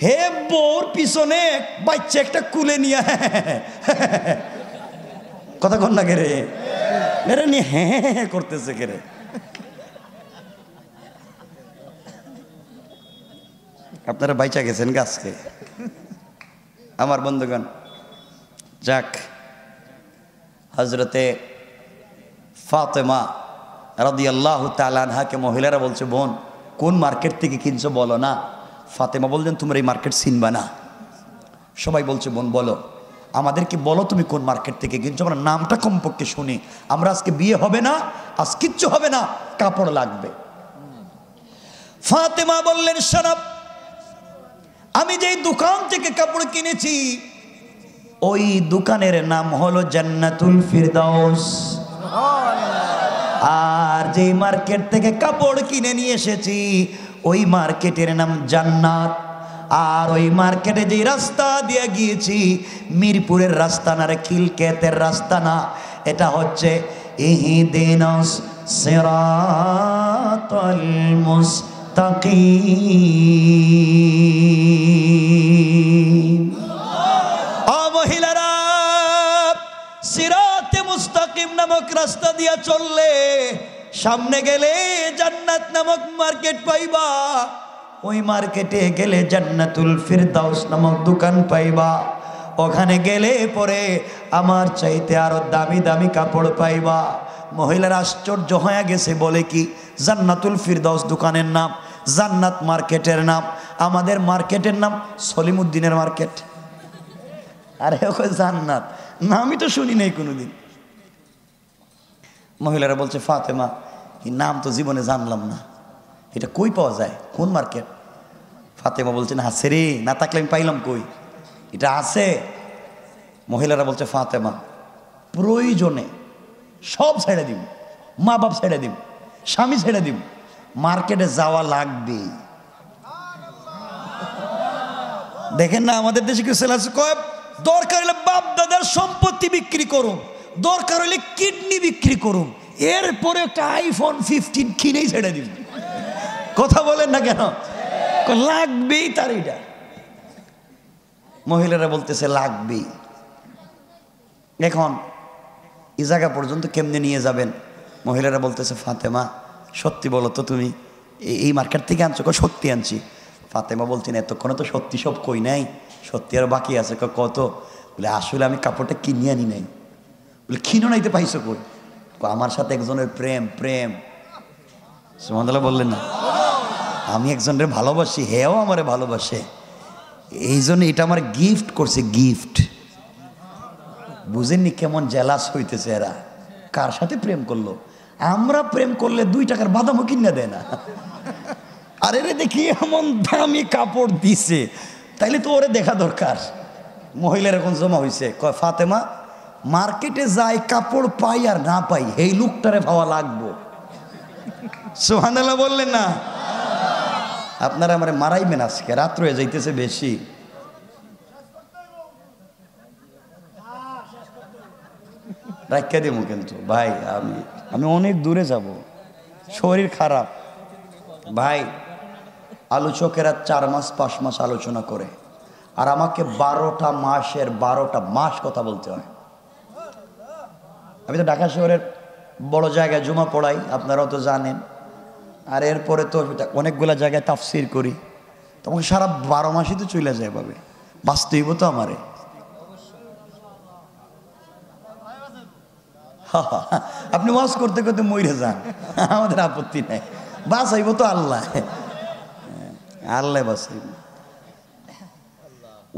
[SPEAKER 1] হে বউর পিছনে বাচ্চা একটা কুলে নিয়ে কথা কন না কেরে, মেরে নিয়ে হ্যাঁ করতেছে কেরে। আপনারা বাইচা গেছেন গাছকে। আমার বন্ধুগণ, যাক, হজরতে ফাতেমা রাদিয়াল্লাহু তাআলা আনহাকে মহিলারা বলছে, বোন কোন মার্কেট থেকে কিনছো বলো না। ফাতেমা বললেন, তোমরা এই মার্কেট চিনবা না। সবাই বলছে, বোন বলো, আমাদেরকে বলো তুমি কোন মার্কেট থেকে কিনছো, আমরা নামটা কমপক্ষে শুনি, আমরা আজকে বিয়ে হবে না, আজ কিচ্ছু হবে না, কাপড় লাগবে। ফাতেমা বললেন, শোনো, আমি যেই দোকান থেকে কাপড় কিনেছি ওই দোকানের নাম হলো জান্নাতুল ফিরদাউস। আর যে মার্কেট থেকে কাপড় কিনে নিয়ে এসেছি ওই মার্কেটের নাম জান্নাত। আর ওই মার্কেটে যে রাস্তা দিয়ে গিয়েছি মিরপুরের রাস্তা না রে, খিলকেতের রাস্তা না, এটা হচ্ছে ইহদিনাস সিরাতাল মুস্তাকিম। মহিলারা, সিরাতে মুস্তাকিম নামক রাস্তা দিয়া চললে সামনে গেলে জান্নাত নামক মার্কেট পাইবা। ওই মার্কেটে গেলে জান্নাতুল ফিরদাউস নামক দোকান পাইবা। ওখানে গেলে পরে আমার চাইতে আরো দামি দামি কাপড় পাইবা। মহিলারা আশ্চর্য হয়ে গেছে, বলে কি জান্নাতুল ফিরদাউস দোকানের নাম, জান্নাত মার্কেটের নাম। আমাদের মার্কেটের নাম সলিমুদ্দিনের মার্কেট। আরে ওকে জান্নাত না, আমি তো শুনি নাই কোনোদিন। মহিলারা বলছে ফাতেমা এই নাম তো জীবনে জানলাম না, এটা কই পাওয়া যায়, কোন মার্কেট? ফাতেমা বলছে না আছে রে, না থাকলে আমি পাইলাম কই, এটা আছে। মহিলারা বলছে ফাতেমা প্রয়োজনে সব ছেড়ে দিব, মা বাপ ছেড়ে দিব, স্বামী ছেড়ে দিব, মার্কেটে যাওয়া লাগবে। দেখেন না আমাদের দেশে কিছু ছেলে আছে কয় দরকার হলে বাপ দাদার সম্পত্তি বিক্রি করুন, দরকার হলে কিডনি বিক্রি করুন, এরপরে একটা আইফোন 15 কিনেই ছেড়ে দিব। কথা বলেন না কেন? লাগবেই তার এটা। মহিলারা বলতেছে লাগবেই। এখন এই জায়গা পর্যন্ত কেমনে নিয়ে যাবেন? মহিলারা বলতেছে ফাতেমা সত্যি বলো তো তুমি এই মার্কেট থেকে আনছো? সত্যি আনছি। ফাতেমা বলছেন এতক্ষণে তো সত্যি সব কই নাই, সত্যি আর বাকি আছে। কত? বলে আসলে আমি কাপড়টা কিনে আনি নাই। বলে কিনো নাইতে পাইছো কই? আমার সাথে একজনের প্রেম। প্রেম সুবহানাল্লাহ বললেন না? আমি একজনের ভালোবাসি, হেও আমারে ভালোবাসে, এই জন্য এটা আমার গিফট করছে, গিফট। বুঝেননি কেমন জেলাস হইতেছে এরা? কার সাথে প্রেম করলো? আমরা প্রেম করলে 2 টাকার বাদামও কিনে দেয় না। আরে রে দেখি এমন দামি কাপড় দিছে, তাইলে তো ওরে দেখা দরকার। মহিলার এখন জমা হয়েছে, কয় ফাতেমা মার্কেটে যাই কাপড় পাই আর না পাই এই লুকটারে পাওয়া লাগবো। সুবহানাল্লাহ বললেন না? আপনারা আমারে মারাইবেন আজকে, রাত্র হয়ে যাইতেছে বেশি। রাখা দিব কিন্তু ভাই, আমি অনেক দূরে যাব, শরীর খারাপ ভাই। আলোচকেরা 4 মাস 5 মাস আলোচনা করে, আর আমাকে 12টা মাসের 12টা মাস কথা বলতে হয়। আমি তো ঢাকা শহরের বড় জায়গায় জুমা পড়াই, আপনারাও তো জানেন। আর এরপরে তো অনেকগুলা জায়গায় তাফসির করি, তখন সারা 12 মাসই তো চলে যায় ভাবে। বাস্তব তো আমারে আপনি ওয়াজ করতে করতে মরে যান, আমাদের আপত্তি নাই, বাঁচাইব তো আল্লাহ, আল্লাহ বাঁচাইব।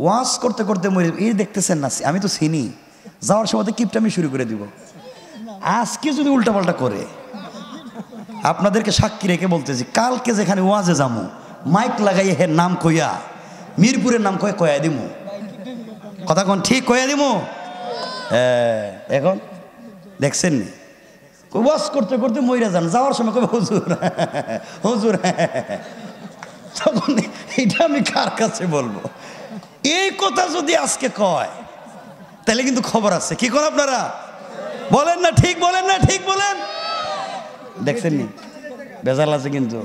[SPEAKER 1] ওয়াজ করতে করতে মরে এই দেখতেছেন না, আমি তো চিনি। যাওয়ার সময় কিপটামি শুরু করে দিব। আজকে যদি উল্টাপাল্টা করে, আপনাদেরকে সাক্ষী রেখে বলতেছি, কালকে যেখানে ওয়াজে যামু মাইক লাগাইয়ে হের নাম কইয়া, মিরপুরের নাম কয়া দিমু। কথা কোন ঠিক কয়া দিমু? এখন দেখছেন নি, ওয়াজ করতে করতে মইরা যান, যাওয়ার সময় কবে হুজুর হুজুর। তখন এইটা আমি কার কাছে বলবো? এই কথা যদি আজকে কয় তাহলে কিন্তু খবর আছে। কি করেন আপনারা? বলেন না ঠিক, বলেন না ঠিক, বলেন। দেখছেন নি বেজাল আছে কিন্তু,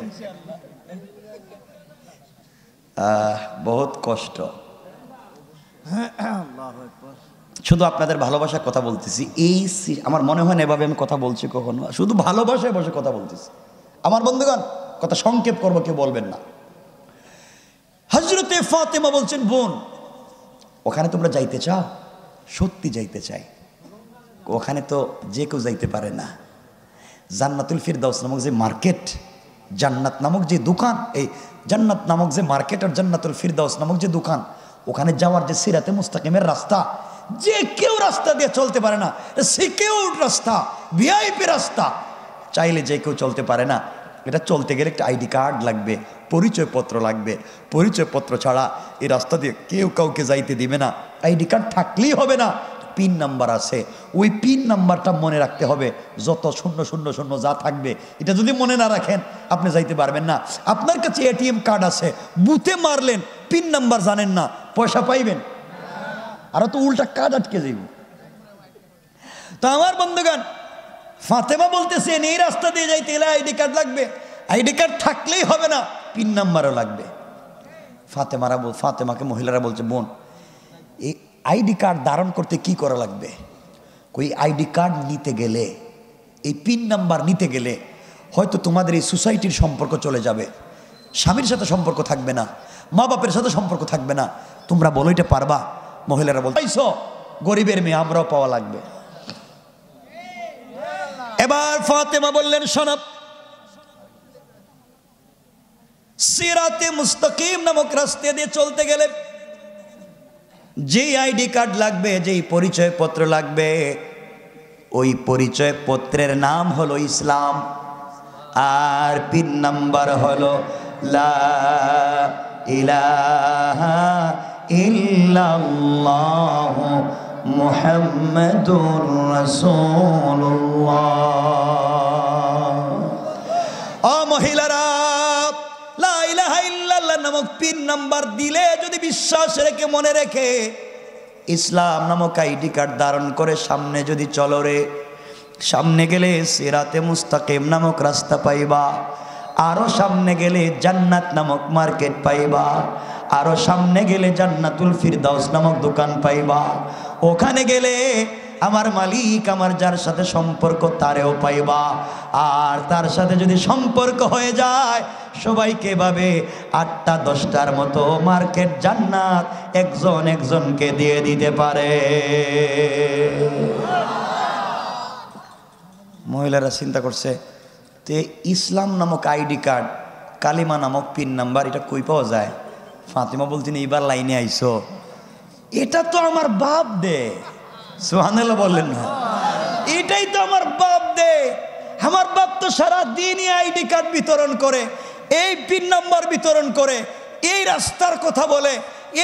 [SPEAKER 1] বহুত কষ্ট। শুধু আপনাদের ভালোবাসার কথা বলতেছি। এই আমার মনে হয় না এভাবে আমি কথা বলছি কখনো, শুধু ভালোবাসায় বসে কথা বলতেছি। আমার বন্ধুগণ, কথা সংক্ষেপ করবো, কেউ বলবেন না। হযরতে ফাতেমা বলছেন, বোন ওখানে তোমরা যাইতে চাও? সত্যি যাইতে চাই। ওখানে তো যে কেউ যাইতে পারে না। জান্নাতুল ফিরদাউস নামক যে মার্কেট, জান্নাত নামক যে দোকান, এই জান্নাত নামক যে মার্কেট আর জান্নাতুল ফিরদাউস নামক যে দোকান, ওখানে যাওয়ার যে সিরাতে মুস্তাকিমের রাস্তা, যে কেউ রাস্তা দিয়ে চলতে পারে না, সিকিউর রাস্তা, ভিআইপি রাস্তা, চাইলে যে কেউ চলতে পারে না। এটা চলতে গেলে একটা আইডি কার্ড লাগবে, পরিচয়পত্র লাগবে। পরিচয়পত্র ছাড়া এই রাস্তা দিয়ে কেউ কাউকে যাইতে দিবে না। আইডি কার্ড থাকলেই হবে না, পিন নাম্বার আছে, ওই পিন নাম্বারটা মনে রাখতে হবে। যত শূন্য শূন্য শূন্য যা থাকবে এটা যদি মনে না রাখেন আপনি যাইতে পারবেন না। আপনার কাছে এটিএম কার্ড আছে, বুথে মারলেন, পিন নাম্বার জানেন না, পয়সা পাইবেন? আর তো উল্টা কার্ড আটকে যাইব। তো আমার বন্ধুগণ, ফাতেমা বলতেছেন এই রাস্তা দিয়ে যাইতে গেলে আইডি কার্ড লাগবে, আইডি কার্ড থাকলেই হবে না, পিন নাম্বারও লাগবে। ফাতেমাকে মহিলারা বলছে, বোন এই আইডি কার্ড ধারণ করতে কি করা লাগবে? ওই আইডি কার্ড নিতে গেলে, এই পিন নাম্বার নিতে গেলে হয়তো তোমাদের এই সোসাইটির সম্পর্ক চলে যাবে, স্বামীর সাথে সম্পর্ক থাকবে না, মা বাপের সাথে সম্পর্ক থাকবে না। তোমরা বলো এটা পারবা? মহিলারা বলছো গরিবের মেয়ে, আমরাও পাওয়া লাগবে। এবার ফাতেমা বললেন, শোনো, সিরাতে মুস্তাকিম নামক রাস্তা দিয়ে চলতে গেলে যেই আইডি কার্ড লাগবে, যেই পরিচয় পত্র লাগবে, ওই পরিচয় পত্রের নাম হলো ইসলাম, আর পিন নাম্বার হলো লা ইলাহা ইল্লাল্লাহু মুহাম্মাদুর রাসূলুল্লাহ। ও মহিলারা, লা ইলাহা ইল্লাল্লাহ নামক পিন নাম্বার দিলে যদি বিশ্বাস রেখে মনে রেখে ইসলাম নামক আইডি কার্ড ধারণ করে সামনে যদি চলো রে, সামনে গেলে সিরাতে মুস্তাকিম নামক রাস্তা পাইবা, আরো সামনে গেলে জান্নাত নামক মার্কেট পাইবা, আরো সামনে গেলে জান্নাতুল ফিরদাউস নামক দোকান পাইবা। ওখানে গেলে আমার মালিক, আমার যার সাথে সম্পর্ক তারেও পাইবা। আর তার সাথে যদি সম্পর্ক হয়ে যায়, সবাইকে ভাবে 8টা 10টার মতো মার্কেট জান্নাত একজন একজনকে দিয়ে দিতে পারে। মহিলারা চিন্তা করছে, তে ইসলাম নামক আইডি কার্ড, কালিমা নামক পিন নাম্বার, এটা কই পাওয়া যায়? ফাতেমা বলছেন, এইবার লাইনে আইসো, এটা তো আমার বাপ দে। সুবহানাল্লাহ বললেন না? এটাই তো আমার বাপ দে। আমার বাপ তো সারা দিনই আইডি কার্ড বিতরণ করে, এই পিন নাম্বার বিতরণ করে, এই রাস্তার কথা বলে,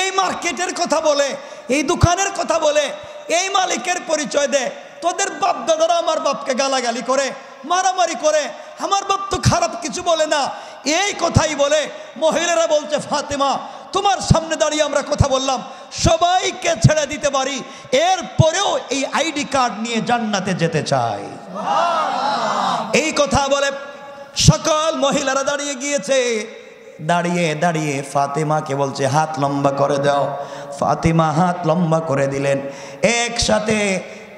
[SPEAKER 1] এই মার্কেটের কথা বলে, এই দোকানের কথা বলে, এই মালিকের পরিচয় দেয়। তোদের বাপ দাদারা আমার বাপকে গালাগালি করে, মারামারি করে, আমার বাপ তো খারাপ কিছু বলে না, এই কথাই বলে। মহিলারা বলছে, ফাতেমা তোমার সামনে দাঁড়িয়ে আমরা কথা বললাম, সবাইকে ছেড়ে দিতে পারি, এরপরেও এই আইডি কার্ড নিয়ে জান্নাতে যেতে চাই। এই কথা বলে সকল মহিলারা দাঁড়িয়ে গিয়েছে। দাঁড়িয়ে দাঁড়িয়ে ফাতেমাকে বলছে, হাত লম্বা করে দাও। ফাতেমা হাত লম্বা করে দিলেন। একসাথে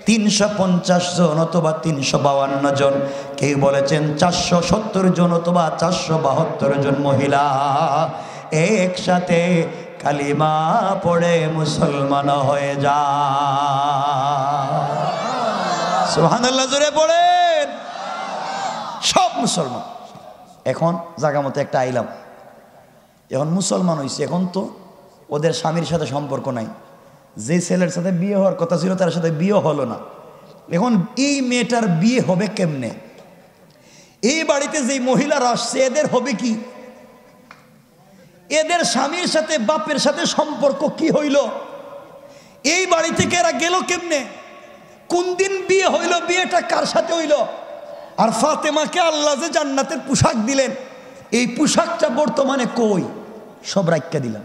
[SPEAKER 1] 350 জন অথবা 352 জন, কেউ বলেছেন 470 জন অথবা 472 জন মহিলা একসাথে কালিমা পড়ে মুসলমান হয়ে যায়। সুবহানাল্লাহ জোরে পড়েন। সব মুসলমান। এখন জায়গা মতো একটা আইলাম, এখন মুসলমান হয়েছে, এখন তো ওদের স্বামীর সাথে সম্পর্ক নাই, যে ছেলের সাথে বিয়ে হওয়ার কথা ছিল তার সাথে বিয়ে হলো না। এখন এই মেয়েটার বিয়ে হবে কেমনে? এই বাড়িতে যে মহিলারা আসছে এদের হবে কি? এদের স্বামীর সাথে বাপের সাথে সম্পর্ক কি হইল? এই বাড়ি থেকে এরা গেল কেমনে? কোন দিন বিয়ে হইল? বিয়েটা কার সাথে হইল? আর ফাতেমাকে আল্লাহ যে জান্নাতের পোশাক দিলেন, এই পোশাকটা বর্তমানে কই? সব রাইখা দিলাম।